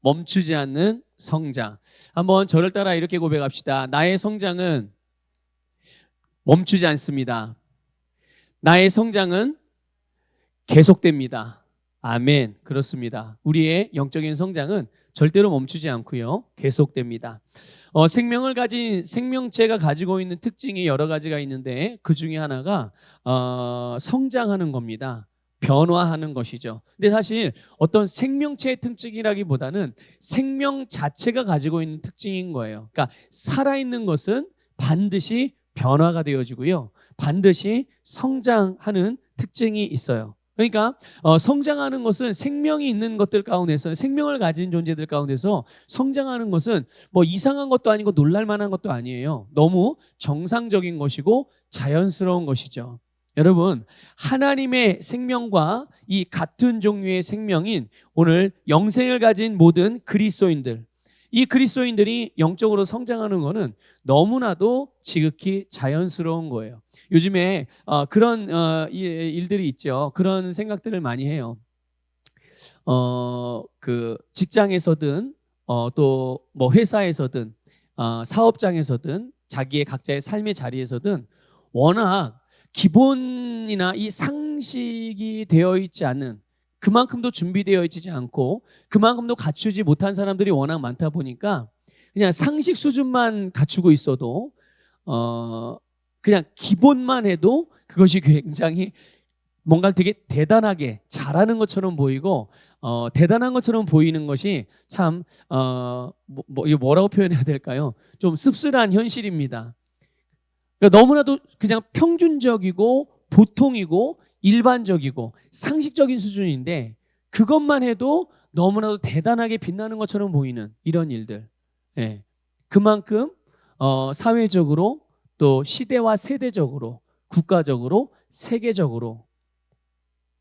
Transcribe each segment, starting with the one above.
멈추지 않는 성장. 한번 저를 따라 이렇게 고백합시다. 나의 성장은 멈추지 않습니다. 나의 성장은 계속됩니다. 아멘. 그렇습니다. 우리의 영적인 성장은 절대로 멈추지 않고요. 계속됩니다. 생명을 가진 생명체가 가지고 있는 특징이 여러 가지가 있는데 그 중에 하나가 성장하는 겁니다. 변화하는 것이죠. 근데 사실 어떤 생명체의 특징이라기보다는 생명 자체가 가지고 있는 특징인 거예요. 그러니까 살아있는 것은 반드시 변화가 되어지고요. 반드시 성장하는 특징이 있어요. 그러니까 성장하는 것은 생명이 있는 것들 가운데서 생명을 가진 존재들 가운데서 성장하는 것은 뭐 이상한 것도 아니고 놀랄 만한 것도 아니에요. 너무 정상적인 것이고 자연스러운 것이죠. 여러분, 하나님의 생명과 이 같은 종류의 생명인 오늘 영생을 가진 모든 그리스도인들, 이 그리스도인들이 영적으로 성장하는 것은 너무나도 지극히 자연스러운 거예요. 요즘에 그런 일들이 있죠. 그런 생각들을 많이 해요. 그 직장에서든 또 뭐 회사에서든 사업장에서든 자기의 각자의 삶의 자리에서든 워낙 기본이나 이 상식이 되어 있지 않은, 그만큼도 준비되어 있지 않고 그만큼도 갖추지 못한 사람들이 워낙 많다 보니까 그냥 상식 수준만 갖추고 있어도 그냥 기본만 해도 그것이 굉장히 뭔가 되게 대단하게 잘하는 것처럼 보이고 대단한 것처럼 보이는 것이 참 이거 뭐라고 표현해야 될까요? 좀 씁쓸한 현실입니다. 그러니까 너무나도 그냥 평균적이고 보통이고 일반적이고 상식적인 수준인데 그것만 해도 너무나도 대단하게 빛나는 것처럼 보이는 이런 일들. 예. 그만큼 사회적으로 또 시대와 세대적으로 국가적으로 세계적으로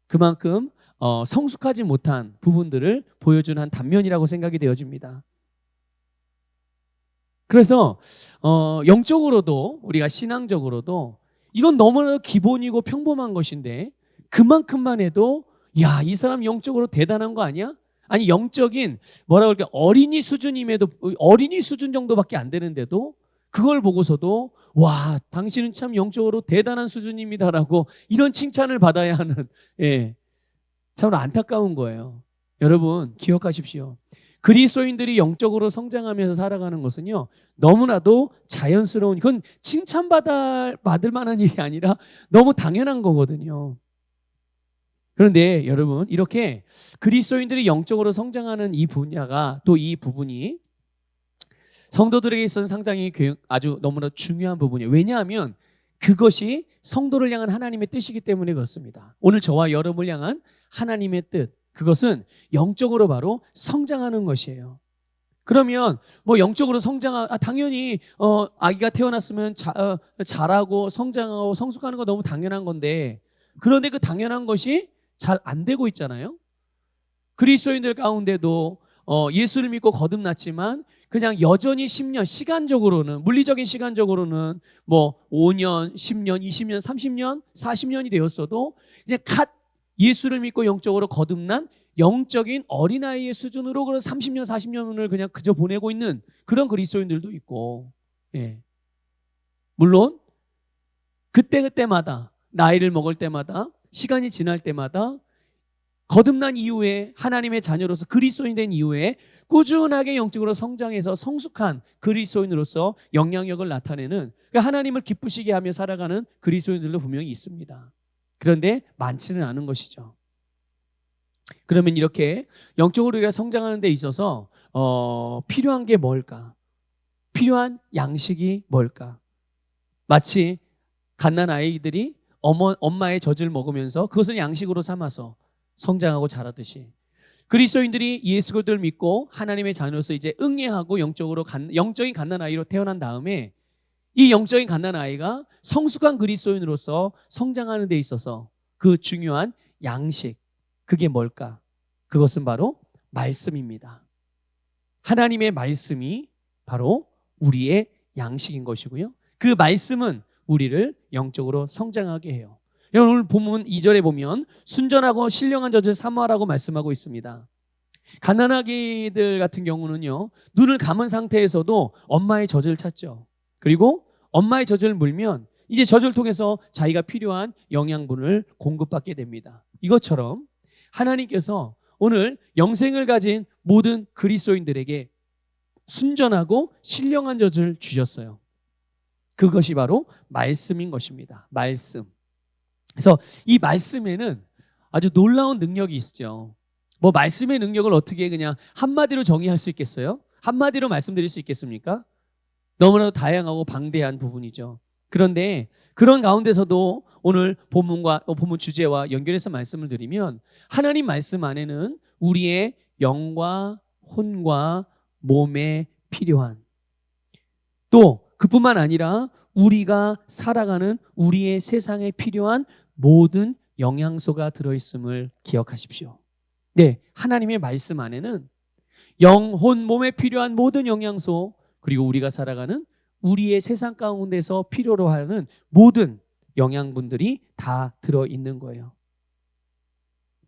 그만큼 성숙하지 못한 부분들을 보여주는 한 단면이라고 생각이 되어집니다. 그래서 영적으로도 우리가 신앙적으로도 이건 너무나 기본이고 평범한 것인데 그만큼만 해도 야, 이 사람 영적으로 대단한 거 아니야? 아니 영적인 뭐라고 할까 어린이 수준임에도 어린이 수준 정도밖에 안 되는데도 그걸 보고서도 와, 당신은 참 영적으로 대단한 수준입니다라고 이런 칭찬을 받아야 하는 참 안타까운 거예요. 여러분 기억하십시오. 그리스도인들이 영적으로 성장하면서 살아가는 것은요 너무나도 자연스러운, 그건 칭찬받을 만한 일이 아니라 너무 당연한 거거든요. 그런데 여러분 이렇게 그리스도인들이 영적으로 성장하는 이 분야가 또 이 부분이 성도들에게 있어서는 상당히 아주 너무나 중요한 부분이에요. 왜냐하면 그것이 성도를 향한 하나님의 뜻이기 때문에 그렇습니다. 오늘 저와 여러분을 향한 하나님의 뜻, 그것은 영적으로 바로 성장하는 것이에요. 그러면 뭐 영적으로 당연히 아기가 태어났으면 자라고 성장하고 성숙하는 거 너무 당연한 건데 그런데 그 당연한 것이 잘 안 되고 있잖아요. 그리스도인들 가운데도 예수를 믿고 거듭났지만 그냥 여전히 10년, 시간적으로는 물리적인 시간적으로는 뭐 5년, 10년, 20년, 30년, 40년이 되었어도 그냥 예수를 믿고 영적으로 거듭난 영적인 어린아이의 수준으로 그런 30년, 40년을 그냥 그저 보내고 있는 그런 그리스도인들도 있고, 예. 물론 그때마다 나이를 먹을 때마다 시간이 지날 때마다 거듭난 이후에 하나님의 자녀로서 그리스도인 된 이후에 꾸준하게 영적으로 성장해서 성숙한 그리스도인으로서 영향력을 나타내는, 그러니까 하나님을 기쁘시게 하며 살아가는 그리스도인들도 분명히 있습니다. 그런데 많지는 않은 것이죠. 그러면 이렇게 영적으로 우리가 성장하는 데 있어서 필요한 게 뭘까? 필요한 양식이 뭘까? 마치 갓난 아이들이 엄마의 젖을 먹으면서 그것을 양식으로 삼아서 성장하고 자라듯이 그리스도인들이 예수 그리스도를 믿고 하나님의 자녀로서 이제 응애하고 영적인 갓난 아이로 태어난 다음에 이 영적인 갓난 아이가 성숙한 그리스도인으로서 성장하는 데 있어서 그 중요한 양식, 그게 뭘까? 그것은 바로 말씀입니다. 하나님의 말씀이 바로 우리의 양식인 것이고요. 그 말씀은 우리를 영적으로 성장하게 해요. 오늘 본문 2절에 보면 순전하고 신령한 젖을 사모하라고 말씀하고 있습니다. 갓난아기들 같은 경우는요, 눈을 감은 상태에서도 엄마의 젖을 찾죠. 그리고 엄마의 젖을 물면 이제 젖을 통해서 자기가 필요한 영양분을 공급받게 됩니다. 이것처럼 하나님께서 오늘 영생을 가진 모든 그리스도인들에게 순전하고 신령한 젖을 주셨어요. 그것이 바로 말씀인 것입니다. 말씀. 그래서 이 말씀에는 아주 놀라운 능력이 있죠. 뭐 말씀의 능력을 어떻게 그냥 한마디로 정의할 수 있겠어요? 한마디로 말씀드릴 수 있겠습니까? 너무나도 다양하고 방대한 부분이죠. 그런데 그런 가운데서도 오늘 본문 주제와 연결해서 말씀을 드리면 하나님 말씀 안에는 우리의 영과 혼과 몸에 필요한, 또 그뿐만 아니라 우리가 살아가는 우리의 세상에 필요한 모든 영양소가 들어있음을 기억하십시오. 네, 하나님의 말씀 안에는 영, 혼, 몸에 필요한 모든 영양소, 그리고 우리가 살아가는 우리의 세상 가운데서 필요로 하는 모든 영양분들이 다 들어있는 거예요.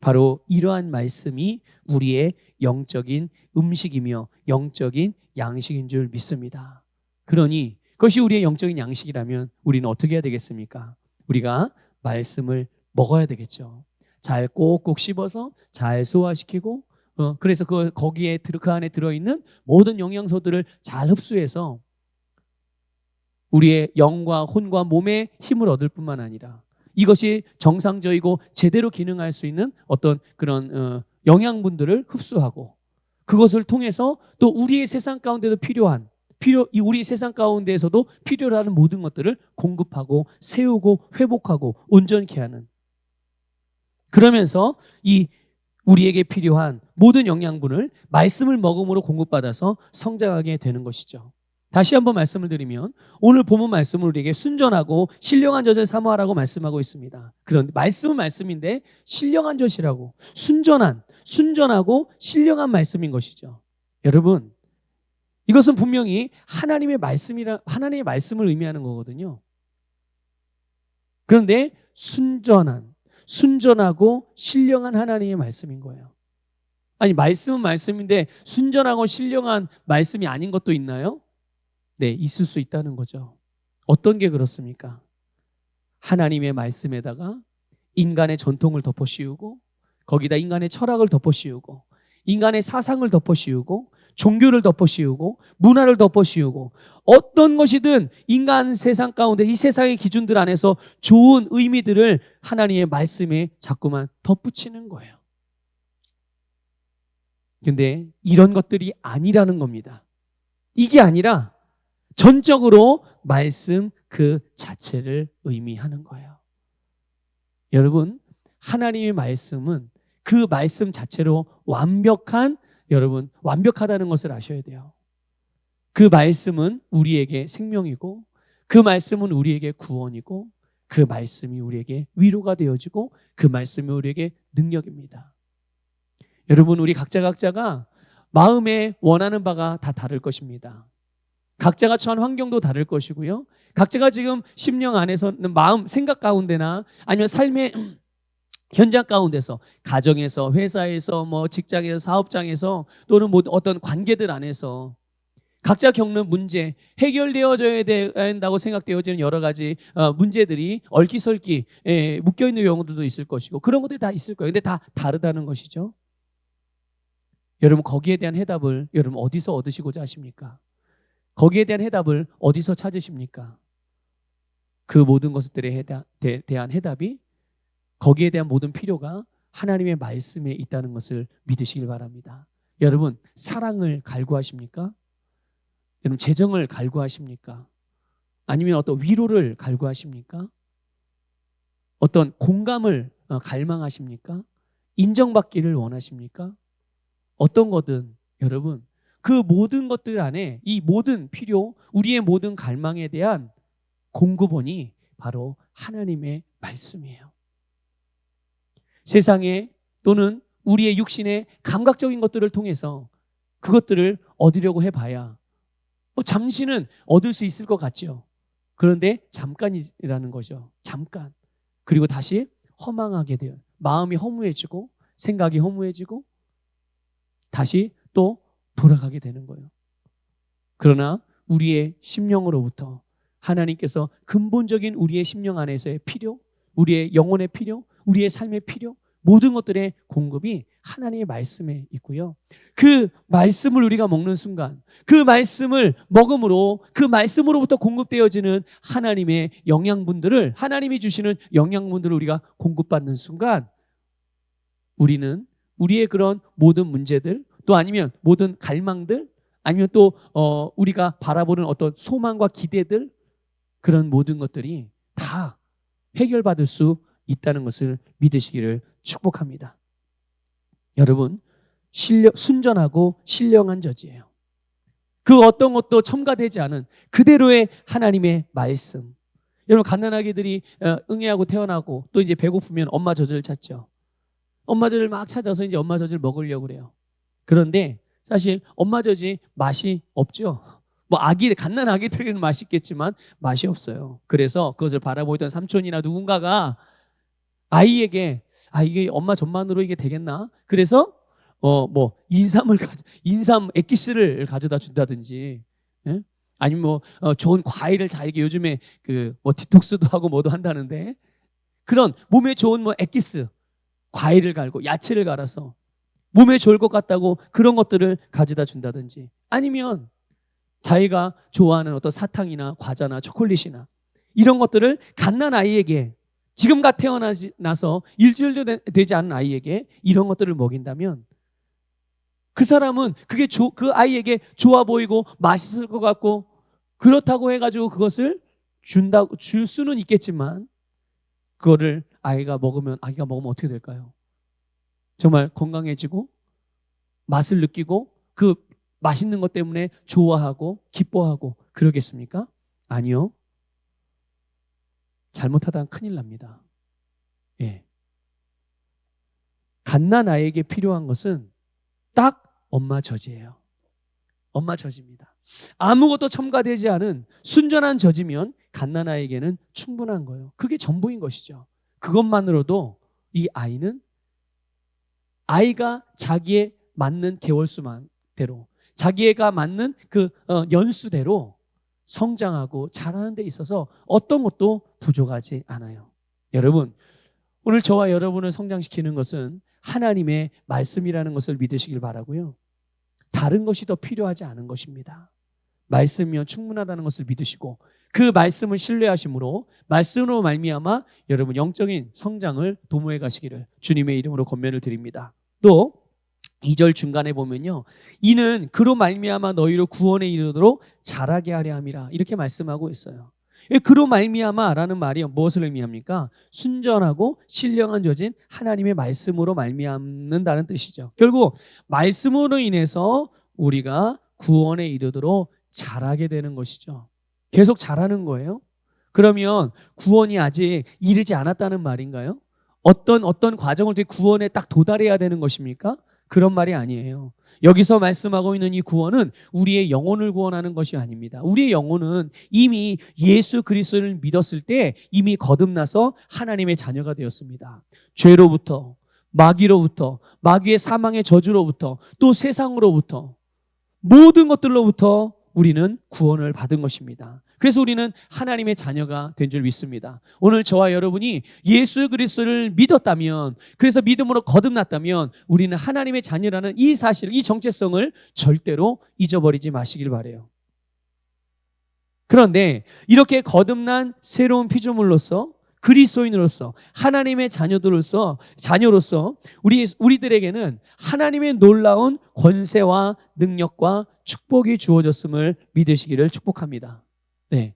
바로 이러한 말씀이 우리의 영적인 음식이며 영적인 양식인 줄 믿습니다. 그러니 그것이 우리의 영적인 양식이라면 우리는 어떻게 해야 되겠습니까? 우리가 말씀을 먹어야 되겠죠. 잘 꼭꼭 씹어서 잘 소화시키고, 그래서 그 안에 들어있는 모든 영양소들을 잘 흡수해서 우리의 영과 혼과 몸에 힘을 얻을 뿐만 아니라 이것이 정상적이고 제대로 기능할 수 있는 어떤 그런 영양분들을 흡수하고, 그것을 통해서 또 우리의 세상 가운데도 우리 세상 가운데에서도 필요로 하는 모든 것들을 공급하고 세우고 회복하고 온전케 하는, 그러면서 이 우리에게 필요한 모든 영양분을 말씀을 먹음으로 공급받아서 성장하게 되는 것이죠. 다시 한번 말씀을 드리면 오늘 본문 말씀은 우리에게 순전하고 신령한 젖을 사모하라고 말씀하고 있습니다. 그런데 말씀은 말씀인데 신령한 젖이라고, 순전하고 신령한 말씀인 것이죠. 여러분, 이것은 분명히 하나님의 말씀을 의미하는 거거든요. 그런데 순전하고 신령한 하나님의 말씀인 거예요. 아니, 말씀은 말씀인데 순전하고 신령한 말씀이 아닌 것도 있나요? 네, 있을 수 있다는 거죠. 어떤 게 그렇습니까? 하나님의 말씀에다가 인간의 전통을 덮어씌우고, 거기다 인간의 철학을 덮어씌우고, 인간의 사상을 덮어씌우고, 종교를 덮어씌우고, 문화를 덮어씌우고, 어떤 것이든 인간 세상 가운데 이 세상의 기준들 안에서 좋은 의미들을 하나님의 말씀에 자꾸만 덧붙이는 거예요. 근데 이런 것들이 아니라는 겁니다. 이게 아니라 전적으로 말씀 그 자체를 의미하는 거예요. 여러분, 하나님의 말씀은 그 말씀 자체로 완벽하다는 것을 아셔야 돼요. 그 말씀은 우리에게 생명이고, 그 말씀은 우리에게 구원이고, 그 말씀이 우리에게 위로가 되어지고, 그 말씀이 우리에게 능력입니다. 여러분, 우리 각자가 마음에 원하는 바가 다 다를 것입니다. 각자가 처한 환경도 다를 것이고요. 각자가 지금 심령 안에서는 마음, 생각 가운데나 아니면 삶의 현장 가운데서, 가정에서, 회사에서, 직장에서, 사업장에서, 또는 어떤 관계들 안에서 각자 겪는 문제, 해결되어져야 된다고 생각되어지는 여러 가지 문제들이 얼기설기 묶여있는 경우들도 있을 것이고, 그런 것들이 다 있을 거예요. 근데 다 다르다는 것이죠. 여러분, 거기에 대한 해답을 여러분 어디서 얻으시고자 하십니까? 거기에 대한 해답을 어디서 찾으십니까? 그 모든 것들에 대한 해답이, 거기에 대한 모든 필요가 하나님의 말씀에 있다는 것을 믿으시길 바랍니다. 여러분, 사랑을 갈구하십니까? 여러분, 재정을 갈구하십니까? 아니면 어떤 위로를 갈구하십니까? 어떤 공감을 갈망하십니까? 인정받기를 원하십니까? 어떤 거든 여러분, 그 모든 것들 안에 이 모든 필요, 우리의 모든 갈망에 대한 공급원이 바로 하나님의 말씀이에요. 세상에 또는 우리의 육신의 감각적인 것들을 통해서 그것들을 얻으려고 해봐야 잠시는 얻을 수 있을 것 같죠. 그런데 잠깐이라는 거죠. 잠깐. 그리고 다시 허망하게 돼요. 마음이 허무해지고 생각이 허무해지고 다시 또 돌아가게 되는 거예요. 그러나 우리의 심령으로부터 하나님께서 근본적인 우리의 심령 안에서의 필요, 우리의 영혼의 필요, 우리의 삶의 필요, 모든 것들의 공급이 하나님의 말씀에 있고요. 그 말씀을 우리가 먹는 순간, 그 말씀을 먹음으로 그 말씀으로부터 공급되어지는 하나님의 영양분들을, 하나님이 주시는 영양분들을 우리가 공급받는 순간 우리는 우리의 그런 모든 문제들, 또 아니면 모든 갈망들, 아니면 또 우리가 바라보는 어떤 소망과 기대들, 그런 모든 것들이 다 해결받을 수 있다는 것을 믿으시기를 축복합니다. 여러분, 순전하고 신령한 저지예요. 그 어떤 것도 첨가되지 않은 그대로의 하나님의 말씀. 여러분, 갓난아기들이 응애하고 태어나고 또 이제 배고프면 엄마 젖을 찾죠. 엄마 젖을 막 찾아서 이제 엄마 젖을 먹으려고 그래요. 그런데 사실 엄마 젖이 맛이 없죠. 뭐 갓난 아기들에게는 맛있겠지만 맛이 없어요. 그래서 그것을 바라보던 삼촌이나 누군가가 아이에게 이게 엄마 젖만으로 이게 되겠나? 그래서 인삼 액기스를 가져다 준다든지, 예? 아니면 좋은 과일을 이렇게 요즘에 디톡스도 하고 뭐도 한다는데, 그런 몸에 좋은 액기스, 과일을 갈고 야채를 갈아서 몸에 좋을 것 같다고 그런 것들을 가져다 준다든지, 아니면 자기가 좋아하는 어떤 사탕이나 과자나 초콜릿이나 이런 것들을 갓난 아이에게, 지금 갓 태어나서 일주일도 되지 않은 아이에게 이런 것들을 먹인다면 그 사람은 그게 그 아이에게 좋아 보이고 맛있을 것 같고 그렇다고 해가지고 그것을 줄 수는 있겠지만, 그거를 아기가 먹으면 어떻게 될까요? 정말 건강해지고 맛을 느끼고 그 맛있는 것 때문에 좋아하고 기뻐하고 그러겠습니까? 아니요. 잘못하다가 큰일 납니다. 예. 갓난 아이에게 필요한 것은 딱 엄마 젖이에요. 엄마 젖입니다. 아무것도 첨가되지 않은 순전한 젖이면 갓난 아이에게는 충분한 거예요. 그게 전부인 것이죠. 그것만으로도 이 아이는 아이가 자기에 맞는 개월수만대로, 자기가 맞는 그 연수대로 성장하고 자라는 데 있어서 어떤 것도 부족하지 않아요. 여러분, 오늘 저와 여러분을 성장시키는 것은 하나님의 말씀이라는 것을 믿으시길 바라고요. 다른 것이 더 필요하지 않은 것입니다. 말씀이면 충분하다는 것을 믿으시고 그 말씀을 신뢰하심으로 말씀으로 말미암아 여러분 영적인 성장을 도모해 가시기를 주님의 이름으로 권면을 드립니다. 또 2절 중간에 보면요, 이는 그로 말미암아 너희를 구원에 이르도록 자라게 하려 함이라, 이렇게 말씀하고 있어요. 그로 말미암아라는 말이 무엇을 의미합니까? 순전하고 신령한 젖인 하나님의 말씀으로 말미암는다는 뜻이죠. 결국 말씀으로 인해서 우리가 구원에 이르도록 자라게 되는 것이죠. 계속 자라는 거예요. 그러면 구원이 아직 이르지 않았다는 말인가요? 어떤 과정을 통해 구원에 딱 도달해야 되는 것입니까? 그런 말이 아니에요. 여기서 말씀하고 있는 이 구원은 우리의 영혼을 구원하는 것이 아닙니다. 우리의 영혼은 이미 예수 그리스도를 믿었을 때 이미 거듭나서 하나님의 자녀가 되었습니다. 죄로부터, 마귀로부터, 마귀의 사망의 저주로부터, 또 세상으로부터, 모든 것들로부터 우리는 구원을 받은 것입니다. 그래서 우리는 하나님의 자녀가 된 줄 믿습니다. 오늘 저와 여러분이 예수 그리스도를 믿었다면, 그래서 믿음으로 거듭났다면 우리는 하나님의 자녀라는 이 사실, 이 정체성을 절대로 잊어버리지 마시길 바라요. 그런데 이렇게 거듭난 새로운 피조물로서, 그리스도인으로서, 하나님의 자녀로서 우리들에게는 하나님의 놀라운 권세와 능력과 축복이 주어졌음을 믿으시기를 축복합니다. 네,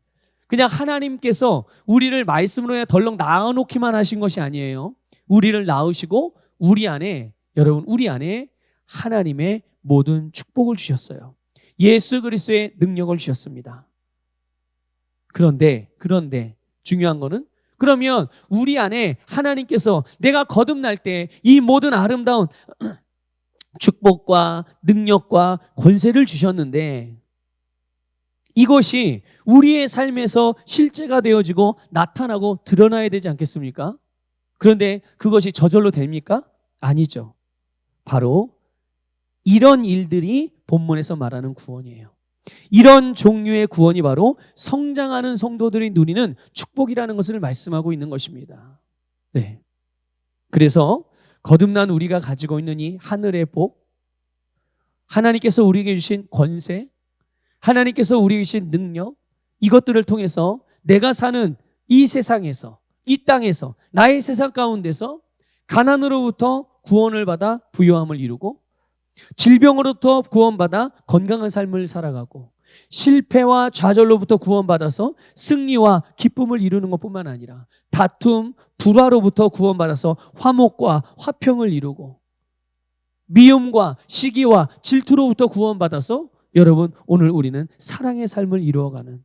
그냥 하나님께서 우리를 말씀으로 그냥 덜렁 낳아놓기만 하신 것이 아니에요. 우리를 낳으시고 우리 안에 하나님의 모든 축복을 주셨어요. 예수 그리스도의 능력을 주셨습니다. 그런데 중요한 거는, 그러면 우리 안에 하나님께서 내가 거듭날 때 이 모든 아름다운 축복과 능력과 권세를 주셨는데 이것이 우리의 삶에서 실제가 되어지고 나타나고 드러나야 되지 않겠습니까? 그런데 그것이 저절로 됩니까? 아니죠. 바로 이런 일들이 본문에서 말하는 구원이에요. 이런 종류의 구원이 바로 성장하는 성도들이 누리는 축복이라는 것을 말씀하고 있는 것입니다. 네. 그래서 거듭난 우리가 가지고 있는 이 하늘의 복, 하나님께서 우리에게 주신 권세, 하나님께서 우리에게 주신 능력, 이것들을 통해서 내가 사는 이 세상에서, 이 땅에서, 나의 세상 가운데서 가난으로부터 구원을 받아 부유함을 이루고, 질병으로부터 구원받아 건강한 삶을 살아가고, 실패와 좌절로부터 구원받아서 승리와 기쁨을 이루는 것뿐만 아니라 다툼, 불화로부터 구원받아서 화목과 화평을 이루고, 미움과 시기와 질투로부터 구원받아서 여러분 오늘 우리는 사랑의 삶을 이루어가는,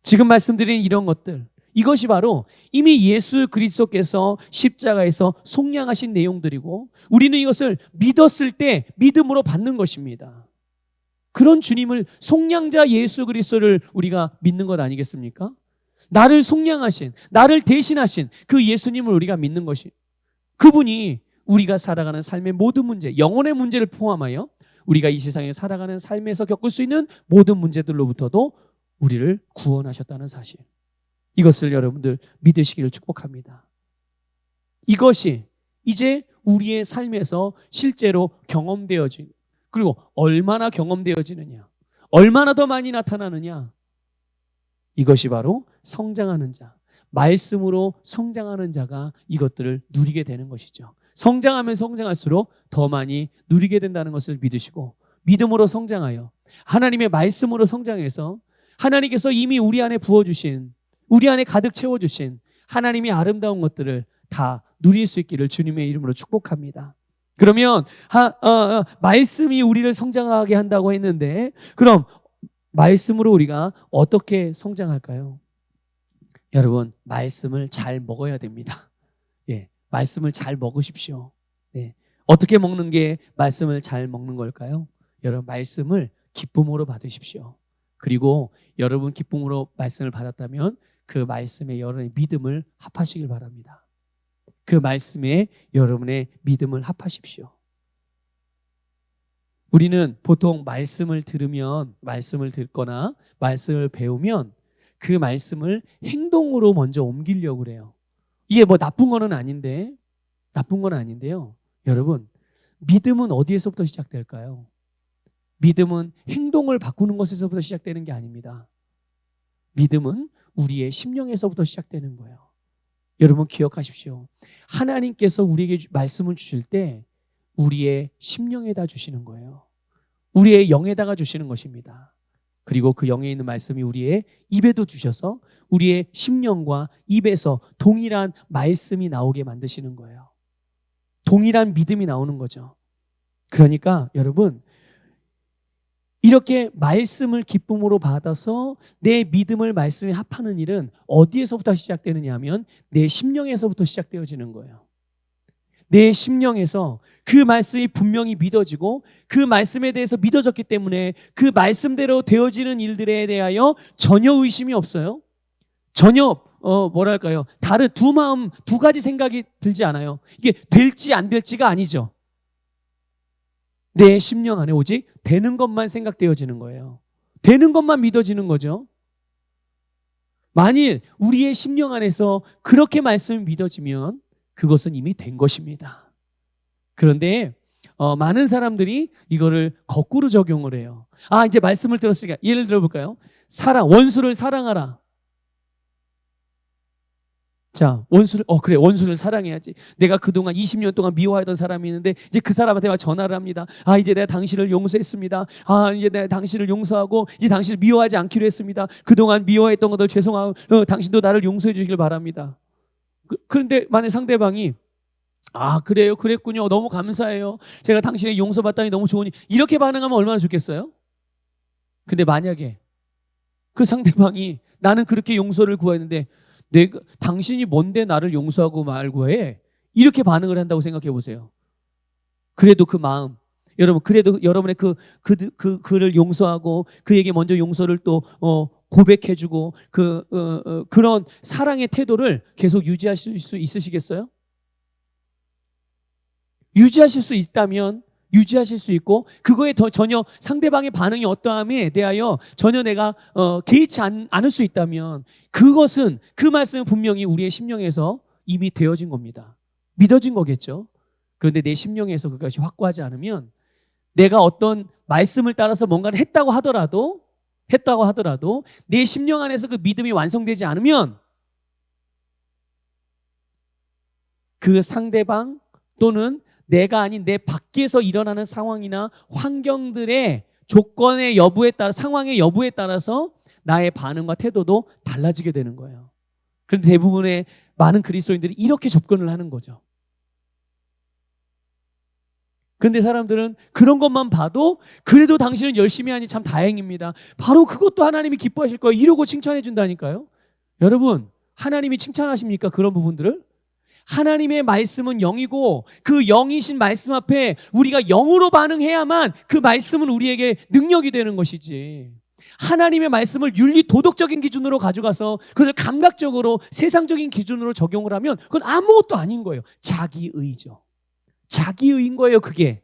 지금 말씀드린 이런 것들, 이것이 바로 이미 예수 그리스도께서 십자가에서 속량하신 내용들이고, 우리는 이것을 믿었을 때 믿음으로 받는 것입니다. 그런 주님을, 속량자 예수 그리스도를 우리가 믿는 것 아니겠습니까? 나를 속량하신, 나를 대신하신 그 예수님을 우리가 믿는 것이, 그분이 우리가 살아가는 삶의 모든 문제, 영혼의 문제를 포함하여 우리가 이 세상에 살아가는 삶에서 겪을 수 있는 모든 문제들로부터도 우리를 구원하셨다는 사실, 이것을 여러분들 믿으시기를 축복합니다. 이것이 이제 우리의 삶에서 실제로 경험되어진, 그리고 얼마나 경험되어지느냐, 얼마나 더 많이 나타나느냐, 이것이 바로 성장하는 자, 말씀으로 성장하는 자가 이것들을 누리게 되는 것이죠. 성장하면 성장할수록 더 많이 누리게 된다는 것을 믿으시고, 믿음으로 성장하여 하나님의 말씀으로 성장해서 하나님께서 이미 우리 안에 부어주신, 우리 안에 가득 채워주신 하나님의 아름다운 것들을 다 누릴 수 있기를 주님의 이름으로 축복합니다. 그러면 말씀이 우리를 성장하게 한다고 했는데, 그럼 말씀으로 우리가 어떻게 성장할까요? 여러분, 말씀을 잘 먹어야 됩니다. 예, 말씀을 잘 먹으십시오. 네. 어떻게 먹는 게 말씀을 잘 먹는 걸까요? 여러분, 말씀을 기쁨으로 받으십시오. 그리고 여러분 기쁨으로 말씀을 받았다면 그 말씀에 여러분의 믿음을 합하시길 바랍니다. 그 말씀에 여러분의 믿음을 합하십시오. 우리는 보통 말씀을 들으면, 말씀을 듣거나 말씀을 배우면 그 말씀을 행동으로 먼저 옮기려고 그래요. 이게 뭐 나쁜 건 아닌데요. 여러분, 믿음은 어디에서부터 시작될까요? 믿음은 행동을 바꾸는 것에서부터 시작되는 게 아닙니다. 믿음은 우리의 심령에서부터 시작되는 거예요. 여러분 기억하십시오. 하나님께서 우리에게 말씀을 주실 때 우리의 심령에다 주시는 거예요. 우리의 영에다가 주시는 것입니다. 그리고 그 영에 있는 말씀이 우리의 입에도 주셔서 우리의 심령과 입에서 동일한 말씀이 나오게 만드시는 거예요. 동일한 믿음이 나오는 거죠. 그러니까 여러분, 이렇게 말씀을 기쁨으로 받아서 내 믿음을 말씀에 합하는 일은 어디에서부터 시작되느냐 하면 내 심령에서부터 시작되어지는 거예요. 내 심령에서 그 말씀이 분명히 믿어지고, 그 말씀에 대해서 믿어졌기 때문에 그 말씀대로 되어지는 일들에 대하여 전혀 의심이 없어요. 전혀 다른 두 마음, 두 가지 생각이 들지 않아요. 이게 될지 안 될지가 아니죠. 내 심령 안에 오직 되는 것만 생각되어지는 거예요. 되는 것만 믿어지는 거죠. 만일 우리의 심령 안에서 그렇게 말씀이 믿어지면 그것은 이미 된 것입니다. 그런데 많은 사람들이 이거를 거꾸로 적용을 해요. 이제 말씀을 들었으니까, 예를 들어볼까요? 원수를 사랑하라. 자, 원수를 사랑해야지. 내가 그동안 20년 동안 미워하던 사람이 있는데 이제 그 사람한테 막 전화를 합니다. 이제 내가 당신을 용서했습니다. 이제 내가 당신을 용서하고 이제 당신을 미워하지 않기로 했습니다. 그동안 미워했던 것들 죄송하고 당신도 나를 용서해 주시길 바랍니다. 그런데 만약 상대방이 그래요, 그랬군요, 너무 감사해요, 제가 당신의 용서받다니 너무 좋으니, 이렇게 반응하면 얼마나 좋겠어요? 근데 만약에 그 상대방이 나는 그렇게 용서를 구했는데 당신이 뭔데 나를 용서하고 말고 해, 이렇게 반응을 한다고 생각해 보세요. 그래도 그 마음, 여러분, 그래도 여러분의 그를 용서하고 그에게 먼저 용서를 또 고백해주고 그런 사랑의 태도를 계속 유지하실 수 있으시겠어요? 유지하실 수 있다면 유지하실 수 있고, 그거에 더 전혀 상대방의 반응이 어떠함에 대하여 전혀 내가 개의치 않을 수 있다면, 그것은, 그 말씀은 분명히 우리의 심령에서 이미 되어진 겁니다. 믿어진 거겠죠. 그런데 내 심령에서 그것이 확고하지 않으면, 내가 어떤 말씀을 따라서 뭔가를 했다고 하더라도 내 심령 안에서 그 믿음이 완성되지 않으면, 그 상대방 또는 내가 아닌 내 밖에서 일어나는 상황이나 환경들의 조건의 여부에 따라, 상황의 여부에 따라서 나의 반응과 태도도 달라지게 되는 거예요. 그런데 대부분의 많은 그리스도인들이 이렇게 접근을 하는 거죠. 그런데 사람들은 그런 것만 봐도 그래도 당신은 열심히 하니 참 다행입니다. 바로 그것도 하나님이 기뻐하실 거예요. 이러고 칭찬해 준다니까요. 여러분, 하나님이 칭찬하십니까? 그런 부분들을? 하나님의 말씀은 영이고, 그 영이신 말씀 앞에 우리가 영으로 반응해야만 그 말씀은 우리에게 능력이 되는 것이지, 하나님의 말씀을 윤리 도덕적인 기준으로 가져가서 그것을 감각적으로 세상적인 기준으로 적용을 하면 그건 아무것도 아닌 거예요. 자기의죠. 자기의인 거예요. 그게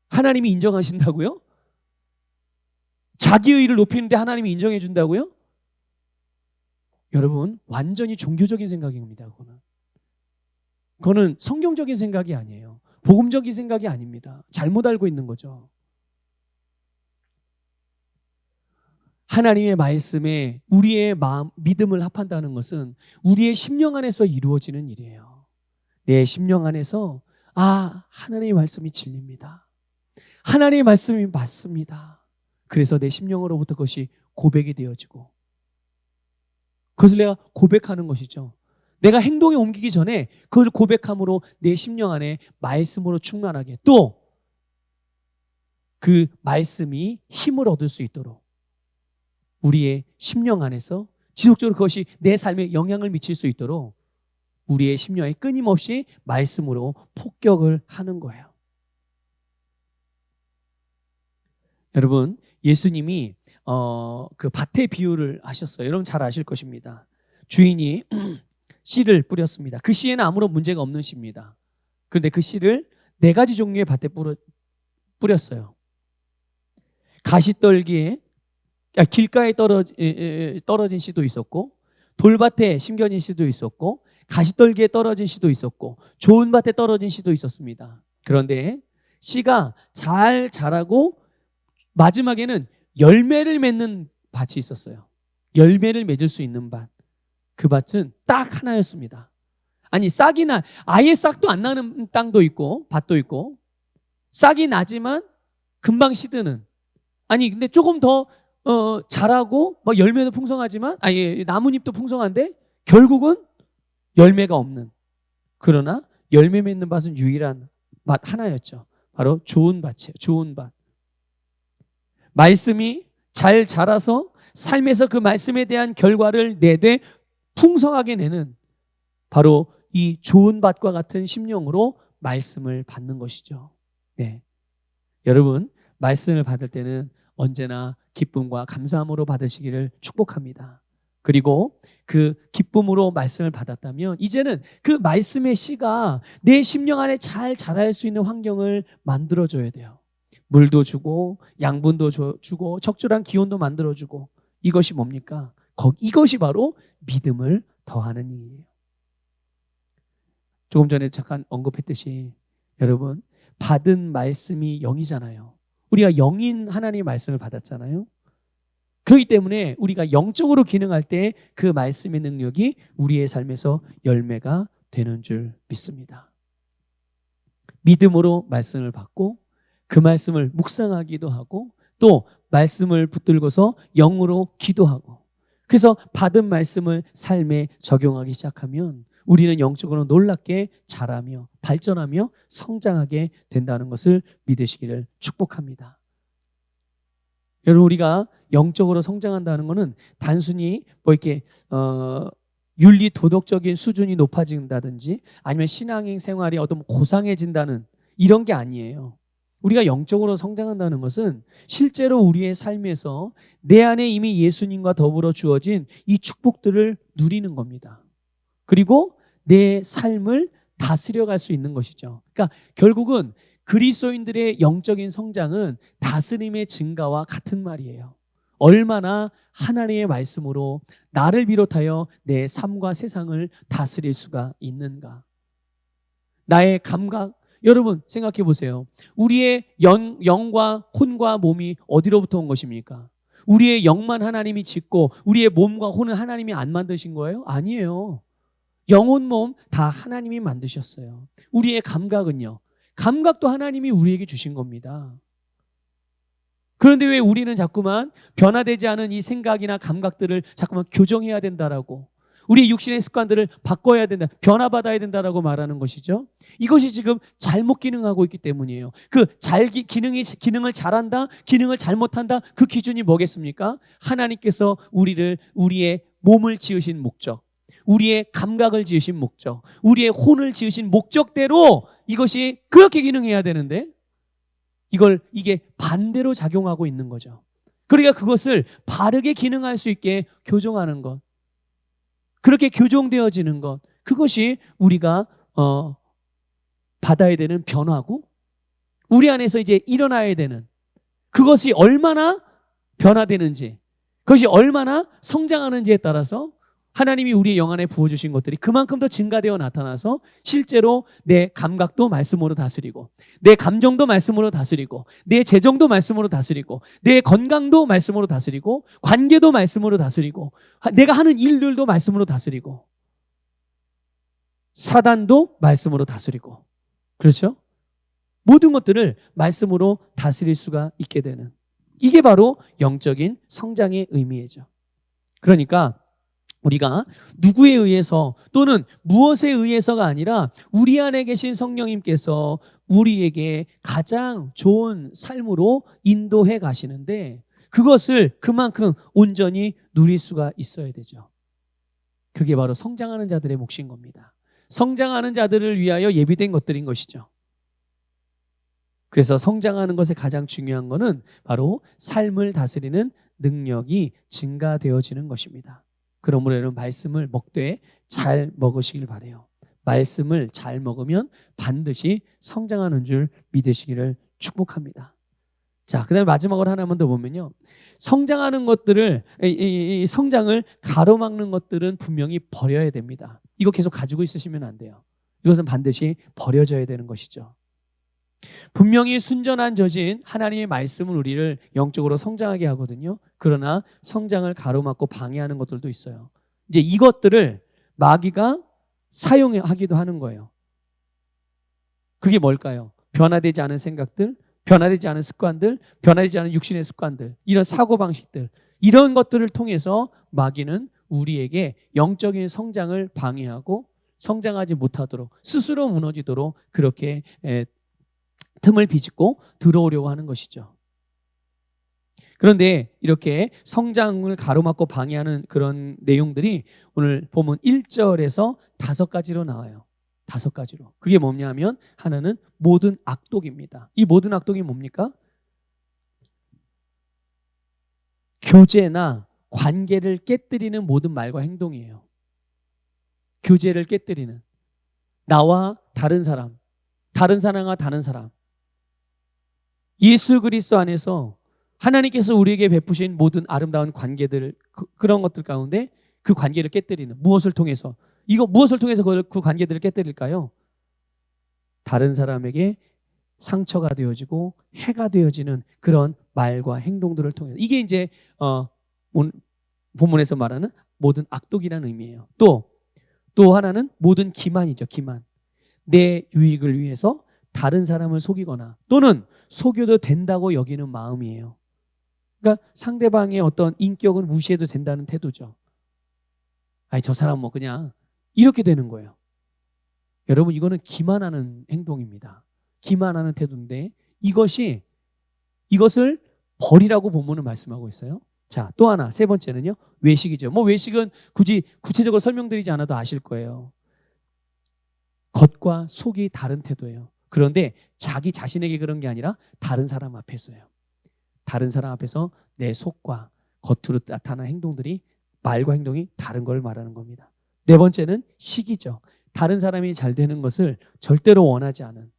하나님이 인정하신다고요? 자기의를 높이는데 하나님이 인정해 준다고요? 여러분, 완전히 종교적인 생각입니다. 그거는 성경적인 생각이 아니에요. 복음적인 생각이 아닙니다. 잘못 알고 있는 거죠. 하나님의 말씀에 우리의 마음, 믿음을 합한다는 것은 우리의 심령 안에서 이루어지는 일이에요. 내 심령 안에서, 하나님의 말씀이 진리입니다. 하나님의 말씀이 맞습니다. 그래서 내 심령으로부터 그것이 고백이 되어지고, 그것을 내가 고백하는 것이죠. 내가 행동에 옮기기 전에 그걸 고백함으로 내 심령 안에 말씀으로 충만하게, 또 그 말씀이 힘을 얻을 수 있도록 우리의 심령 안에서 지속적으로 그것이 내 삶에 영향을 미칠 수 있도록 우리의 심령에 끊임없이 말씀으로 폭격을 하는 거예요. 여러분, 예수님이 그 밭의 비유를 하셨어요. 여러분 잘 아실 것입니다. 주인이 씨를 뿌렸습니다. 그 씨에는 아무런 문제가 없는 씨입니다. 그런데 그 씨를 4가지 종류의 밭에 뿌렸어요. 가시떨기에, 길가에 떨어진 씨도 있었고, 돌밭에 심겨진 씨도 있었고, 가시떨기에 떨어진 씨도 있었고, 좋은 밭에 떨어진 씨도 있었습니다. 그런데 씨가 잘 자라고 마지막에는 열매를 맺는 밭이 있었어요. 열매를 맺을 수 있는 밭. 그 밭은 딱 하나였습니다. 아니, 아예 싹도 안 나는 땅도 있고 밭도 있고, 싹이 나지만 금방 시드는, 근데 조금 더 자라고 막 열매도 풍성하지만, 나뭇잎도 풍성한데 결국은 열매가 없는, 그러나 열매 맺는 밭은 유일한 밭 하나였죠. 바로 좋은 밭이에요. 좋은 밭. 말씀이 잘 자라서 삶에서 그 말씀에 대한 결과를 내되 풍성하게 내는, 바로 이 좋은 밭과 같은 심령으로 말씀을 받는 것이죠. 네. 여러분, 말씀을 받을 때는 언제나 기쁨과 감사함으로 받으시기를 축복합니다. 그리고 그 기쁨으로 말씀을 받았다면 이제는 그 말씀의 씨가 내 심령 안에 잘 자랄 수 있는 환경을 만들어줘야 돼요. 물도 주고 양분도 주고 적절한 기온도 만들어주고. 이것이 뭡니까? 이것이 바로 믿음을 더하는 일이에요. 조금 전에 잠깐 언급했듯이, 여러분, 받은 말씀이 영이잖아요. 우리가 영인 하나님의 말씀을 받았잖아요. 그렇기 때문에 우리가 영적으로 기능할 때 그 말씀의 능력이 우리의 삶에서 열매가 되는 줄 믿습니다. 믿음으로 말씀을 받고 그 말씀을 묵상하기도 하고, 또 말씀을 붙들고서 영으로 기도하고, 그래서 받은 말씀을 삶에 적용하기 시작하면 우리는 영적으로 놀랍게 자라며 발전하며 성장하게 된다는 것을 믿으시기를 축복합니다. 여러분, 우리가 영적으로 성장한다는 것은 단순히 이렇게 윤리 도덕적인 수준이 높아진다든지 아니면 신앙인 생활이 어떤 고상해진다는 이런 게 아니에요. 우리가 영적으로 성장한다는 것은 실제로 우리의 삶에서 내 안에 이미 예수님과 더불어 주어진 이 축복들을 누리는 겁니다. 그리고 내 삶을 다스려갈 수 있는 것이죠. 그러니까 결국은 그리스도인들의 영적인 성장은 다스림의 증가와 같은 말이에요. 얼마나 하나님의 말씀으로 나를 비롯하여 내 삶과 세상을 다스릴 수가 있는가. 나의 감각, 여러분 생각해 보세요. 우리의 영과 혼과 몸이 어디로부터 온 것입니까? 우리의 영만 하나님이 짓고 우리의 몸과 혼은 하나님이 안 만드신 거예요? 아니에요. 영혼, 몸 다 하나님이 만드셨어요. 우리의 감각은요? 감각도 하나님이 우리에게 주신 겁니다. 그런데 왜 우리는 자꾸만 변화되지 않은 이 생각이나 감각들을 자꾸만 교정해야 된다라고, 우리 육신의 습관들을 바꿔야 된다, 변화받아야 된다라고 말하는 것이죠. 이것이 지금 잘못 기능하고 있기 때문이에요. 기능을 잘한다, 기능을 잘못한다, 그 기준이 뭐겠습니까? 하나님께서 우리의 몸을 지으신 목적, 우리의 감각을 지으신 목적, 우리의 혼을 지으신 목적대로 이것이 그렇게 기능해야 되는데 이게 반대로 작용하고 있는 거죠. 그러니까 그것을 바르게 기능할 수 있게 교정하는 것, 그렇게 교정되어지는 것, 그것이 우리가 받아야 되는 변화고 우리 안에서 이제 일어나야 되는, 그것이 얼마나 변화되는지, 그것이 얼마나 성장하는지에 따라서 하나님이 우리의 영 안에 부어주신 것들이 그만큼 더 증가되어 나타나서 실제로 내 감각도 말씀으로 다스리고, 내 감정도 말씀으로 다스리고, 내 재정도 말씀으로 다스리고, 내 건강도 말씀으로 다스리고, 관계도 말씀으로 다스리고, 내가 하는 일들도 말씀으로 다스리고, 사단도 말씀으로 다스리고, 그렇죠? 모든 것들을 말씀으로 다스릴 수가 있게 되는, 이게 바로 영적인 성장의 의미이죠. 그러니까 우리가 누구에 의해서 또는 무엇에 의해서가 아니라 우리 안에 계신 성령님께서 우리에게 가장 좋은 삶으로 인도해 가시는데 그것을 그만큼 온전히 누릴 수가 있어야 되죠. 그게 바로 성장하는 자들의 몫인 겁니다. 성장하는 자들을 위하여 예비된 것들인 것이죠. 그래서 성장하는 것에 가장 중요한 것은 바로 삶을 다스리는 능력이 증가되어지는 것입니다. 그러므로 여러분 말씀을 먹되 잘 먹으시길 바라요. 말씀을 잘 먹으면 반드시 성장하는 줄 믿으시기를 축복합니다. 자, 그다음에 마지막으로 하나만 더 보면요. 성장하는 것들을, 이 성장을 가로막는 것들은 분명히 버려야 됩니다. 이거 계속 가지고 있으시면 안 돼요. 이것은 반드시 버려져야 되는 것이죠. 분명히 순전한 저진 하나님의 말씀은 우리를 영적으로 성장하게 하거든요. 그러나 성장을 가로막고 방해하는 것들도 있어요. 이제 이것들을 마귀가 사용하기도 하는 거예요. 그게 뭘까요? 변화되지 않은 생각들, 변화되지 않은 습관들, 변화되지 않은 육신의 습관들, 이런 사고방식들, 이런 것들을 통해서 마귀는 우리에게 영적인 성장을 방해하고 성장하지 못하도록, 스스로 무너지도록 그렇게 틈을 비집고 들어오려고 하는 것이죠. 그런데 이렇게 성장을 가로막고 방해하는 그런 내용들이 오늘 보면 1절에서 5가지로 나와요. 5가지로. 그게 뭐냐면 하나는 모든 악독입니다. 이 모든 악독이 뭡니까? 교제나 관계를 깨뜨리는 모든 말과 행동이에요. 교제를 깨뜨리는, 나와 다른 사람, 다른 사람과 다른 사람, 예수 그리스도 안에서 하나님께서 우리에게 베푸신 모든 아름다운 관계들, 그런 것들 가운데 그 관계를 깨뜨리는, 무엇을 통해서 그 관계들을 깨뜨릴까요? 다른 사람에게 상처가 되어지고 해가 되어지는 그런 말과 행동들을 통해서, 이게 이제 본문에서 말하는 모든 악독이라는 의미예요. 또 하나는 모든 기만이죠. 기만. 내 유익을 위해서 다른 사람을 속이거나 또는 속여도 된다고 여기는 마음이에요. 그러니까 상대방의 어떤 인격을 무시해도 된다는 태도죠. 아니, 저 사람 뭐 그냥 이렇게 되는 거예요. 여러분, 이거는 기만하는 행동입니다. 기만하는 태도인데 이것을 버리라고 본문은 말씀하고 있어요. 자, 또 하나, 세 번째는요, 외식이죠. 뭐 외식은 굳이 구체적으로 설명드리지 않아도 아실 거예요. 겉과 속이 다른 태도예요. 그런데 자기 자신에게 그런 게 아니라 다른 사람 앞에서요. 다른 사람 앞에서 내 속과 겉으로 나타나는 행동들이, 말과 행동이 다른 걸 말하는 겁니다. 네 번째는 시기죠. 다른 사람이 잘 되는 것을 절대로 원하지 않은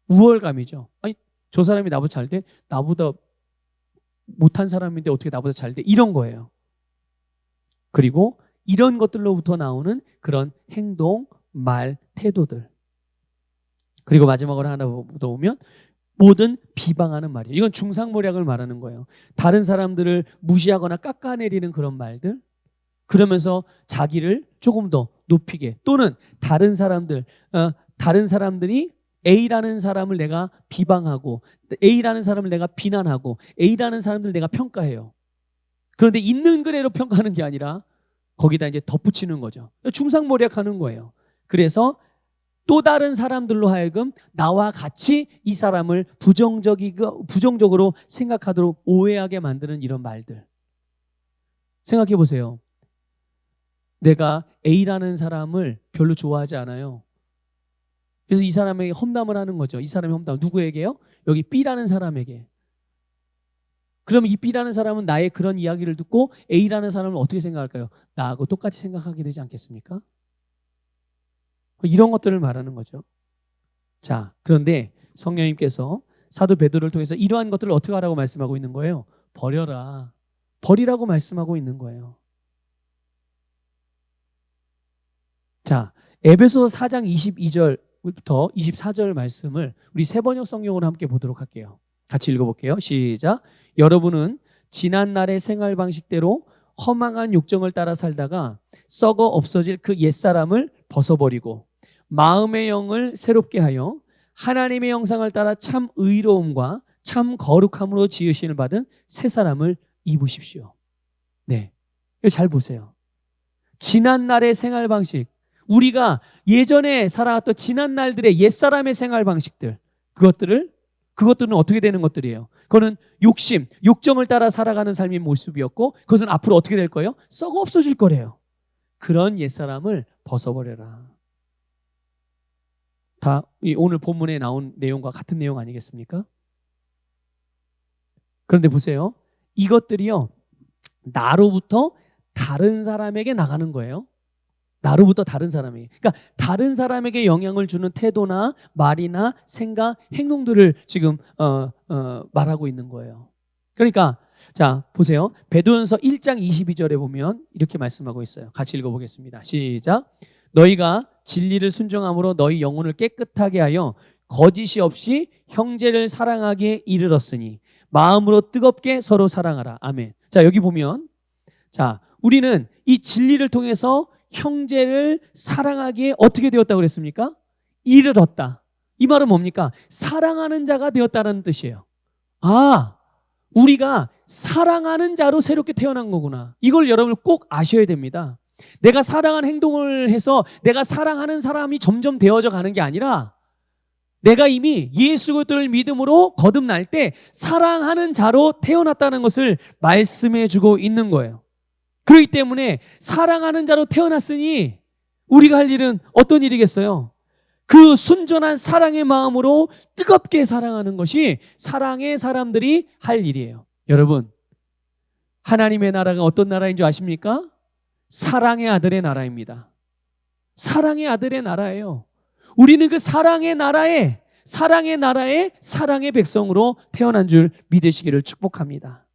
우월감이죠. 아니, 저 사람이 나보다 잘 돼? 나보다 못한 사람인데 어떻게 나보다 잘 돼? 이런 거예요. 그리고 이런 것들로부터 나오는 그런 행동, 말, 태도들. 그리고 마지막으로 하나 더 보면 모든 비방하는 말이에요. 이건 중상모략을 말하는 거예요. 다른 사람들을 무시하거나 깎아내리는 그런 말들. 그러면서 자기를 조금 더 높이게, 또는 다른 사람들이 A라는 사람을 내가 비방하고 A라는 사람을 내가 비난하고 A라는 사람들을 내가 평가해요. 그런데 있는 그대로 평가하는 게 아니라 거기다 이제 덧붙이는 거죠. 중상모략하는 거예요. 그래서 또 다른 사람들로 하여금 나와 같이 이 사람을 부정적으로 생각하도록 오해하게 만드는 이런 말들. 생각해 보세요. 내가 A라는 사람을 별로 좋아하지 않아요. 그래서 이 사람에게 험담을 하는 거죠. 이 사람의 험담. 누구에게요? 여기 B라는 사람에게. 그러면 이 B라는 사람은 나의 그런 이야기를 듣고 A라는 사람을 어떻게 생각할까요? 나하고 똑같이 생각하게 되지 않겠습니까? 이런 것들을 말하는 거죠. 자, 그런데 성령님께서 사도 베드로를 통해서 이러한 것들을 어떻게 하라고 말씀하고 있는 거예요? 버려라. 버리라고 말씀하고 있는 거예요. 자, 에베소서 4장 22절부터 24절 말씀을 우리 세번역 성경으로 함께 보도록 할게요. 같이 읽어볼게요. 시작. 여러분은 지난 날의 생활 방식대로 허망한 욕정을 따라 살다가 썩어 없어질 그 옛사람을 벗어버리고 마음의 영을 새롭게 하여 하나님의 형상을 따라 참 의로움과 참 거룩함으로 지으심을 받은 새 사람을 입으십시오. 네, 이거 잘 보세요. 지난 날의 생활 방식, 우리가 예전에 살아왔던 지난 날들의 옛사람의 생활 방식들, 그것들은 어떻게 되는 것들이에요? 그거는 욕심, 욕정을 따라 살아가는 삶의 모습이었고, 그것은 앞으로 어떻게 될 거예요? 썩어 없어질 거래요. 그런 옛사람을 벗어버려라. 다 오늘 본문에 나온 내용과 같은 내용 아니겠습니까? 그런데 보세요. 이것들이요, 나로부터 다른 사람에게 나가는 거예요. 나로부터 다른 사람에게. 그러니까 다른 사람에게 영향을 주는 태도나 말이나 생각, 행동들을 지금 말하고 있는 거예요. 그러니까 자, 보세요. 베드로전서 1장 22절에 보면 이렇게 말씀하고 있어요. 같이 읽어보겠습니다. 시작. 너희가 진리를 순종함으로 너희 영혼을 깨끗하게 하여 거짓이 없이 형제를 사랑하기에 이르렀으니 마음으로 뜨겁게 서로 사랑하라. 아멘. 자, 여기 보면, 자, 우리는 이 진리를 통해서 형제를 사랑하기에 어떻게 되었다고 그랬습니까? 이르렀다. 이 말은 뭡니까? 사랑하는 자가 되었다는 뜻이에요. 아, 우리가 사랑하는 자로 새롭게 태어난 거구나. 이걸 여러분 꼭 아셔야 됩니다. 내가 사랑하는 행동을 해서 내가 사랑하는 사람이 점점 되어져 가는 게 아니라 내가 이미 예수 그리스도를 믿음으로 거듭날 때 사랑하는 자로 태어났다는 것을 말씀해 주고 있는 거예요. 그렇기 때문에 사랑하는 자로 태어났으니 우리가 할 일은 어떤 일이겠어요? 그 순전한 사랑의 마음으로 뜨겁게 사랑하는 것이 사랑의 사람들이 할 일이에요. 여러분, 하나님의 나라가 어떤 나라인 줄 아십니까? 사랑의 아들의 나라입니다. 사랑의 아들의 나라예요. 우리는 그 사랑의 나라의 사랑의 백성으로 태어난 줄 믿으시기를 축복합니다.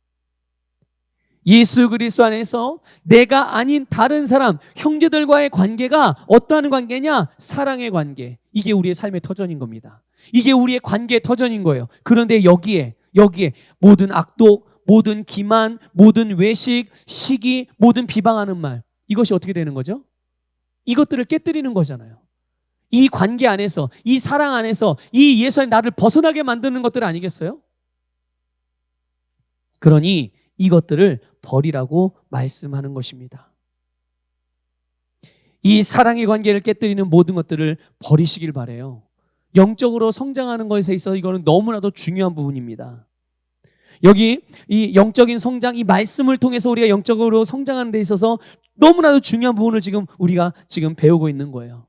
예수 그리스도 안에서 내가 아닌 다른 사람, 형제들과의 관계가 어떠한 관계냐? 사랑의 관계. 이게 우리의 삶의 터전인 겁니다. 이게 우리의 관계의 터전인 거예요. 그런데 여기에 모든 악독, 모든 기만, 모든 외식, 시기, 모든 비방하는 말, 이것이 어떻게 되는 거죠? 이것들을 깨뜨리는 거잖아요. 이 관계 안에서, 이 사랑 안에서 이 예수 안에 나를 벗어나게 만드는 것들 아니겠어요? 그러니 이것들을 버리라고 말씀하는 것입니다. 이 사랑의 관계를 깨뜨리는 모든 것들을 버리시길 바라요. 영적으로 성장하는 것에 있어서 이거는 너무나도 중요한 부분입니다. 여기 이 영적인 성장, 이 말씀을 통해서 우리가 영적으로 성장하는 데 있어서 너무나도 중요한 부분을 우리가 배우고 있는 거예요.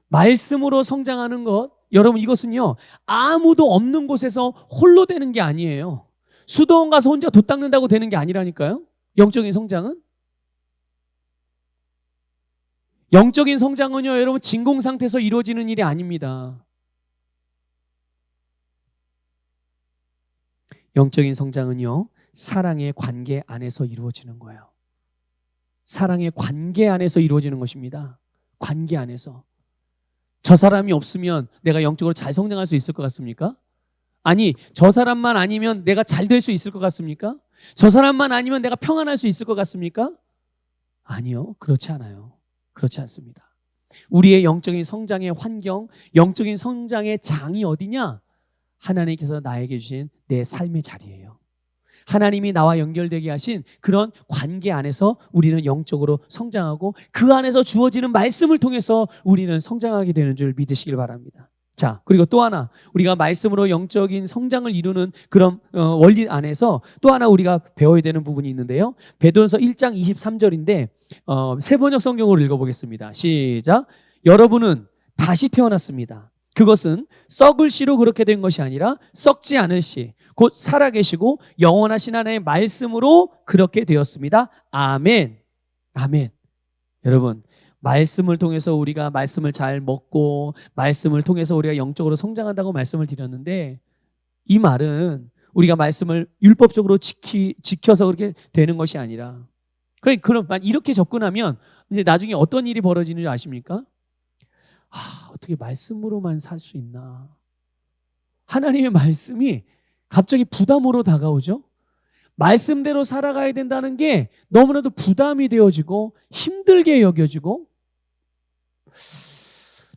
말씀으로 성장하는 것, 여러분 이것은요, 아무도 없는 곳에서 홀로 되는 게 아니에요. 수도원 가서 혼자 돛 닦는다고 되는 게 아니라니까요. 영적인 성장은 영적인 성장은요, 여러분 진공 상태에서 이루어지는 일이 아닙니다. 영적인 성장은요, 사랑의 관계 안에서 이루어지는 거예요. 사랑의 관계 안에서 이루어지는 것입니다. 관계 안에서. 저 사람이 없으면 내가 영적으로 잘 성장할 수 있을 것 같습니까? 아니, 저 사람만 아니면 내가 잘 될 수 있을 것 같습니까? 저 사람만 아니면 내가 평안할 수 있을 것 같습니까? 아니요, 그렇지 않아요. 그렇지 않습니다. 우리의 영적인 성장의 환경, 영적인 성장의 장이 어디냐? 하나님께서 나에게 주신 내 삶의 자리예요. 하나님이 나와 연결되게 하신 그런 관계 안에서 우리는 영적으로 성장하고 그 안에서 주어지는 말씀을 통해서 우리는 성장하게 되는 줄 믿으시길 바랍니다. 자, 그리고 또 하나, 우리가 말씀으로 영적인 성장을 이루는 그런 원리 안에서 또 하나 우리가 배워야 되는 부분이 있는데요. 베드로서 1장 23절인데 세번역 성경으로 읽어보겠습니다. 시작. 여러분은 다시 태어났습니다. 그것은 썩을 씨로 그렇게 된 것이 아니라 썩지 않을 씨, 곧 살아계시고 영원하신 하나님의 말씀으로 그렇게 되었습니다. 아멘. 아멘. 여러분, 말씀을 통해서 우리가 말씀을 잘 먹고 말씀을 통해서 우리가 영적으로 성장한다고 말씀을 드렸는데, 이 말은 우리가 말씀을 율법적으로 지켜서 그렇게 되는 것이 아니라, 그럼 이렇게 접근하면 이제 나중에 어떤 일이 벌어지는지 아십니까? 어떻게 말씀으로만 살 수 있나? 하나님의 말씀이 갑자기 부담으로 다가오죠. 말씀대로 살아가야 된다는 게 너무나도 부담이 되어지고 힘들게 여겨지고,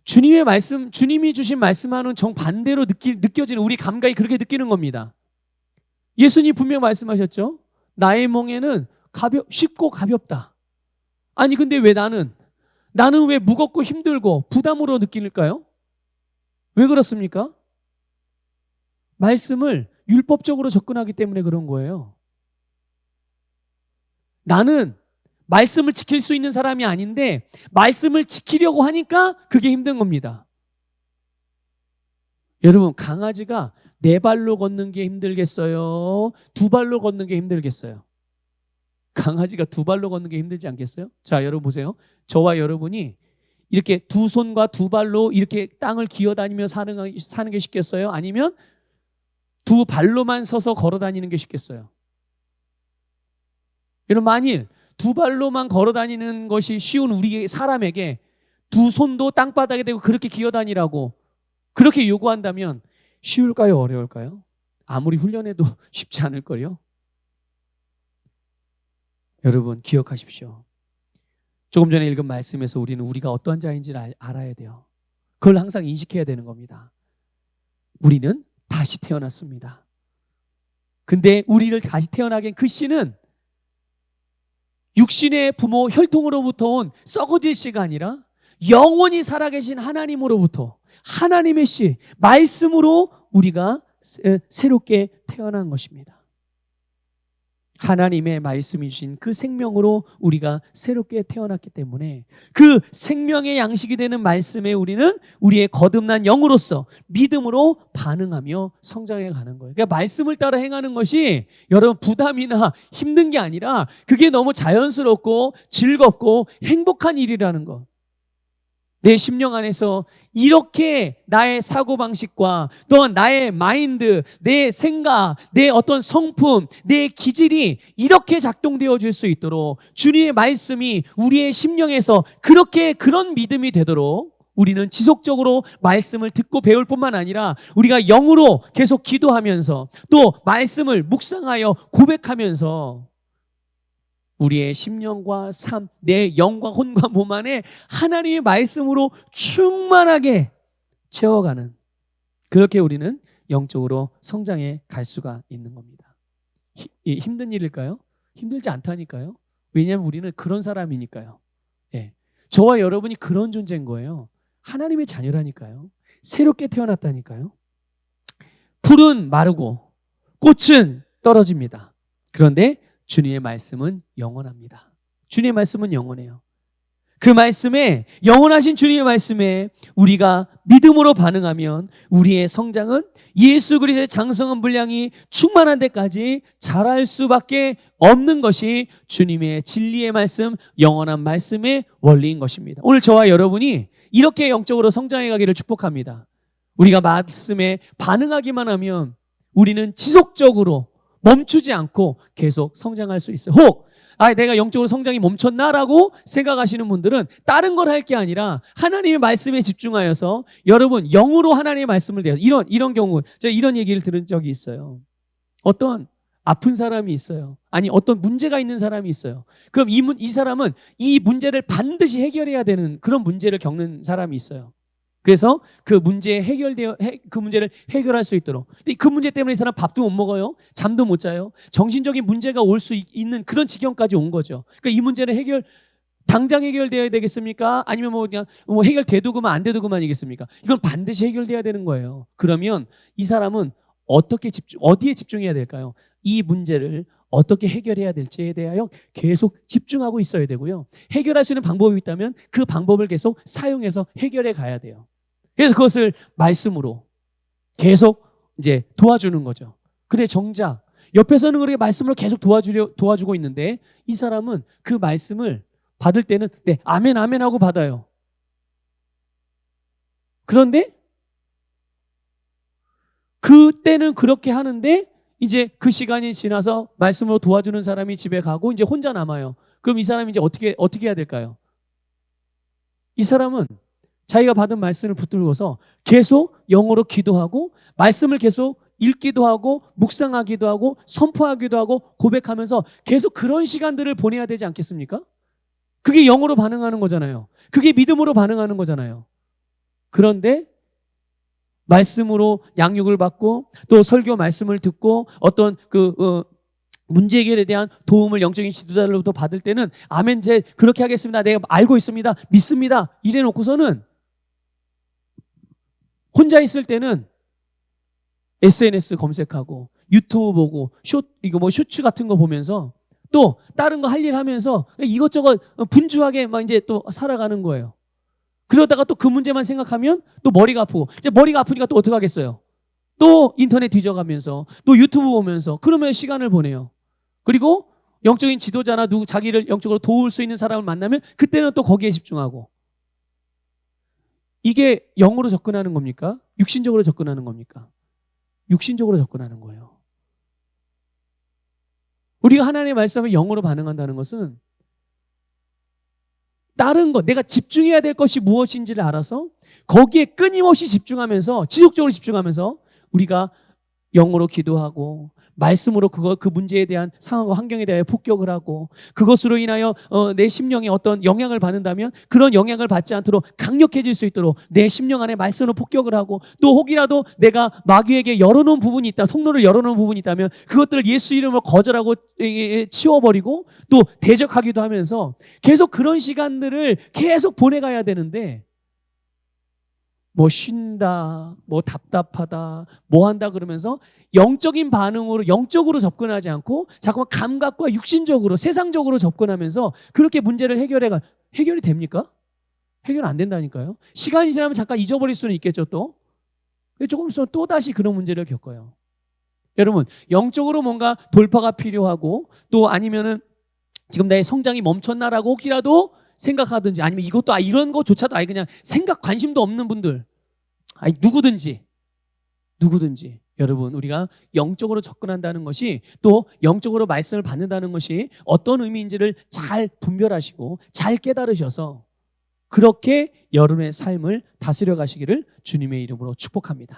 주님의 말씀, 주님이 주신 말씀하고는 정반대로 느껴지는 우리 감각이 그렇게 느끼는 겁니다. 예수님 분명 말씀하셨죠. 나의 멍에는 쉽고 가볍다. 아니 근데 왜 나는 왜 무겁고 힘들고 부담으로 느낄까요? 왜 그렇습니까? 말씀을 율법적으로 접근하기 때문에 그런 거예요. 나는 말씀을 지킬 수 있는 사람이 아닌데 말씀을 지키려고 하니까 그게 힘든 겁니다. 여러분, 강아지가 네 발로 걷는 게 힘들겠어요? 두 발로 걷는 게 힘들겠어요? 강아지가 두 발로 걷는 게 힘들지 않겠어요? 자, 여러분 보세요. 저와 여러분이 이렇게 두 손과 두 발로 이렇게 땅을 기어다니며 사는 게 쉽겠어요? 아니면 두 발로만 서서 걸어 다니는 게 쉽겠어요? 여러분, 만일 두 발로만 걸어 다니는 것이 쉬운 우리 사람에게 두 손도 땅바닥에 대고 그렇게 기어다니라고 그렇게 요구한다면 쉬울까요? 어려울까요? 아무리 훈련해도 쉽지 않을걸요? 여러분, 기억하십시오. 조금 전에 읽은 말씀에서 우리는 우리가 어떠한 자인지를 알아야 돼요. 그걸 항상 인식해야 되는 겁니다. 우리는 다시 태어났습니다. 근데 우리를 다시 태어나게 한 그 씨는 육신의 부모 혈통으로부터 온 썩어질 씨가 아니라 영원히 살아계신 하나님으로부터, 하나님의 씨, 말씀으로 우리가 새롭게 태어난 것입니다. 하나님의 말씀이 주신 그 생명으로 우리가 새롭게 태어났기 때문에 그 생명의 양식이 되는 말씀에 우리는 우리의 거듭난 영으로서 믿음으로 반응하며 성장해 가는 거예요. 그러니까 말씀을 따라 행하는 것이 여러분 부담이나 힘든 게 아니라 그게 너무 자연스럽고 즐겁고 행복한 일이라는 것. 내 심령 안에서 이렇게 나의 사고방식과 또한 나의 마인드, 내 생각, 내 어떤 성품, 내 기질이 이렇게 작동되어 줄 수 있도록 주님의 말씀이 우리의 심령에서 그런 믿음이 되도록 우리는 지속적으로 말씀을 듣고 배울 뿐만 아니라 우리가 영으로 계속 기도하면서 또 말씀을 묵상하여 고백하면서 우리의 심령과 삶, 내 영과 혼과 몸 안에 하나님의 말씀으로 충만하게 채워가는, 그렇게 우리는 영적으로 성장해 갈 수가 있는 겁니다. 힘든 일일까요? 힘들지 않다니까요. 왜냐하면 우리는 그런 사람이니까요. 예. 저와 여러분이 그런 존재인 거예요. 하나님의 자녀라니까요. 새롭게 태어났다니까요. 풀은 마르고 꽃은 떨어집니다. 그런데 주님의 말씀은 영원합니다. 주님의 말씀은 영원해요. 그 말씀에, 영원하신 주님의 말씀에 우리가 믿음으로 반응하면 우리의 성장은 예수 그리스도의 장성한 분량이 충만한 데까지 자랄 수밖에 없는 것이 주님의 진리의 말씀, 영원한 말씀의 원리인 것입니다. 오늘 저와 여러분이 이렇게 영적으로 성장해 가기를 축복합니다. 우리가 말씀에 반응하기만 하면 우리는 지속적으로 멈추지 않고 계속 성장할 수 있어요. 혹 내가 영적으로 성장이 멈췄나라고 생각하시는 분들은 다른 걸 할 게 아니라 하나님의 말씀에 집중하여서 여러분 영으로 하나님의 말씀을 대요. 이런 경우 제가 이런 얘기를 들은 적이 있어요. 어떤 아픈 사람이 있어요. 아니 어떤 문제가 있는 사람이 있어요. 그럼 이 사람은 이 문제를 반드시 해결해야 되는 그런 문제를 겪는 사람이 있어요. 그래서 그 문제를 해결할 수 있도록. 근데 그 문제 때문에 이 사람 밥도 못 먹어요. 잠도 못 자요. 정신적인 문제가 올 수 있는 그런 지경까지 온 거죠. 그러니까 이 문제는 당장 해결되어야 되겠습니까? 아니면 그냥 해결돼도 그만 안 돼도 그만이겠습니까? 이건 반드시 해결돼야 되는 거예요. 그러면 이 사람은 어디에 집중해야 될까요? 이 문제를 어떻게 해결해야 될지에 대하여 계속 집중하고 있어야 되고요. 해결할 수 있는 방법이 있다면 그 방법을 계속 사용해서 해결해 가야 돼요. 그래서 그것을 말씀으로 계속 이제 도와주는 거죠. 근데 정작 옆에서는 그렇게 말씀으로 계속 도와주고 있는데 이 사람은 그 말씀을 받을 때는 네, 아멘, 아멘 하고 받아요. 그런데 그때는 그렇게 하는데 이제 그 시간이 지나서 말씀으로 도와주는 사람이 집에 가고 이제 혼자 남아요. 그럼 이 사람이 이제 어떻게 해야 될까요? 이 사람은 자기가 받은 말씀을 붙들고서 계속 영어로 기도하고 말씀을 계속 읽기도 하고 묵상하기도 하고 선포하기도 하고 고백하면서 계속 그런 시간들을 보내야 되지 않겠습니까? 그게 영어로 반응하는 거잖아요. 그게 믿음으로 반응하는 거잖아요. 그런데 말씀으로 양육을 받고 또 설교 말씀을 듣고 어떤 문제 해결에 대한 도움을 영적인 지도자로부터 받을 때는 아멘, 그렇게 하겠습니다. 내가 알고 있습니다. 믿습니다. 이래 놓고서는 혼자 있을 때는 SNS 검색하고 유튜브 보고 쇼츠 같은 거 보면서 또 다른 거 할 일 하면서 이것저것 분주하게 막 이제 또 살아가는 거예요. 그러다가 또 그 문제만 생각하면 또 머리가 아프고 이제 머리가 아프니까 또 어떻게 하겠어요? 또 인터넷 뒤져가면서 또 유튜브 보면서 그러면 시간을 보내요. 그리고 영적인 지도자나 자기를 영적으로 도울 수 있는 사람을 만나면 그때는 또 거기에 집중하고. 이게 영으로 접근하는 겁니까? 육신적으로 접근하는 겁니까? 육신적으로 접근하는 거예요. 우리가 하나님의 말씀에 영으로 반응한다는 것은 다른 것, 내가 집중해야 될 것이 무엇인지를 알아서 거기에 끊임없이 집중하면서 지속적으로 집중하면서 우리가 영어로 기도하고 말씀으로 그 문제에 대한 상황과 환경에 대하여 폭격을 하고 그것으로 인하여 내 심령에 어떤 영향을 받는다면 그런 영향을 받지 않도록 강력해질 수 있도록 내 심령 안에 말씀으로 폭격을 하고 또 혹이라도 내가 마귀에게 열어놓은 부분이 있다, 통로를 열어놓은 부분이 있다면 그것들을 예수 이름으로 거절하고 치워버리고 또 대적하기도 하면서 계속 그런 시간들을 계속 보내가야 되는데 쉰다, 답답하다, 한다 그러면서 영적인 반응으로 영적으로 접근하지 않고 자꾸만 감각과 육신적으로 세상적으로 접근하면서 그렇게 문제를 해결이 됩니까? 해결 안 된다니까요. 시간이 지나면 잠깐 잊어버릴 수는 있겠죠. 또 조금 있으면 또 다시 그런 문제를 겪어요. 여러분, 영적으로 뭔가 돌파가 필요하고 또 아니면은 지금 나의 성장이 멈췄나라고 혹이라도 생각하든지 아니면 이것도 이런 거조차도 그냥 생각 관심도 없는 분들 누구든지 여러분, 우리가 영적으로 접근한다는 것이 또 영적으로 말씀을 받는다는 것이 어떤 의미인지를 잘 분별하시고 잘 깨달으셔서 그렇게 여러분의 삶을 다스려 가시기를 주님의 이름으로 축복합니다.